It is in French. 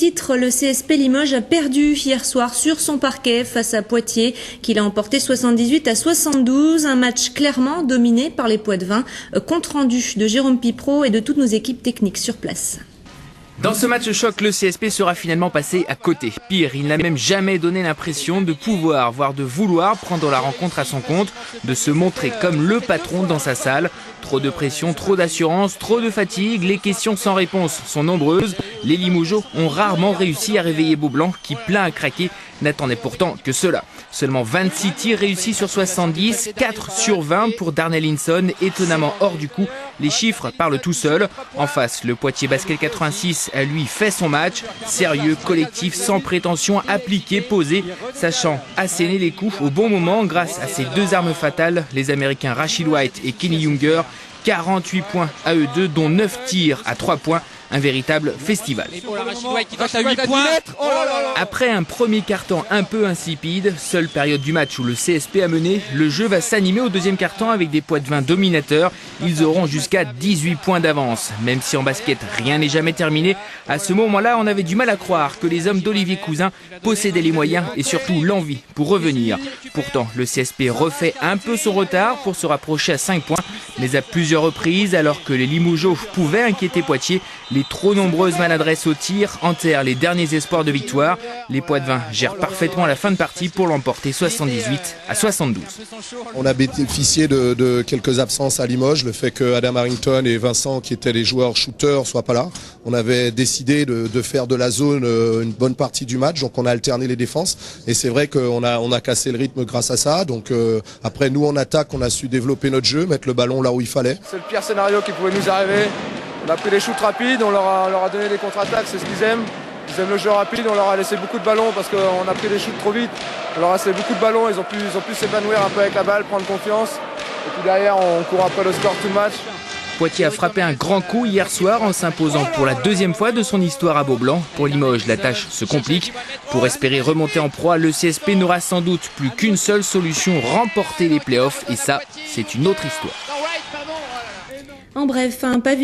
titre, le CSP Limoges a perdu hier soir sur son parquet face à Poitiers, qu'il a emporté 78-72. Un match clairement dominé par les Poitevins. Compte rendu de Jérôme Pipreau et de toutes nos équipes techniques sur place. Dans ce match choc, le CSP sera finalement passé à côté. Pire, il n'a même jamais donné l'impression de pouvoir, voire de vouloir prendre la rencontre à son compte, de se montrer comme le patron dans sa salle. Trop de pression, trop d'assurance, trop de fatigue, les questions sans réponse sont nombreuses. Les Limogeaux ont rarement réussi à réveiller Beaublanc, qui, plein à craquer, n'attendait pourtant que cela. Seulement 26 tirs réussis sur 70, 4 sur 20 pour Darnell Hinson, étonnamment hors du coup. Les chiffres parlent tout seuls. En face, le Poitiers Basket 86 a lui fait son match. Sérieux, collectif, sans prétention, appliqué, posé, sachant asséner les coups au bon moment grâce à ses deux armes fatales, les Américains Rashid White et Kenny Younger. 48 points à eux deux, dont 9 tirs à 3 points. Un véritable festival. Après un premier quart-temps un peu insipide, seule période du match où le CSP a mené, le jeu va s'animer au deuxième quart-temps avec des Poitevins dominateurs. Ils auront jusqu'à 18 points d'avance. Même si en basket rien n'est jamais terminé, à ce moment-là on avait du mal à croire que les hommes d'Olivier Cousin possédaient les moyens et surtout l'envie pour revenir. Pourtant le CSP refait un peu son retard pour se rapprocher à 5 points, mais à plusieurs reprises, alors que les Limogeaux pouvaient inquiéter Poitiers, les trop nombreuses maladresses au tir enterrent les derniers espoirs de victoire. Les Poitevins gèrent parfaitement la fin de partie pour l'emporter 78-72. On a bénéficié de quelques absences à Limoges, le fait que Adam Harrington et Vincent, qui étaient les joueurs shooters, soient pas là. On avait décidé de faire de la zone une bonne partie du match, donc on a alterné les défenses. Et c'est vrai qu'on a cassé le rythme grâce à ça. Donc après, nous en attaque, on a su développer notre jeu, mettre le ballon là où il fallait. C'est le pire scénario qui pouvait nous arriver. On a pris des shoots rapides, on leur a donné des contre-attaques, c'est ce qu'ils aiment. Ils aiment le jeu rapide, on leur a laissé beaucoup de ballons parce qu'on a pris des shoots trop vite. On leur a laissé beaucoup de ballons, ils ont pu s'épanouir un peu avec la balle, prendre confiance. Et puis derrière, on court après le score tout le match. Poitiers a frappé un grand coup hier soir en s'imposant pour la deuxième fois de son histoire à Beaublanc. Pour Limoges, la tâche se complique. Pour espérer remonter en proie, le CSP n'aura sans doute plus qu'une seule solution, remporter les playoffs. Et ça, c'est une autre histoire. En bref, un pavillon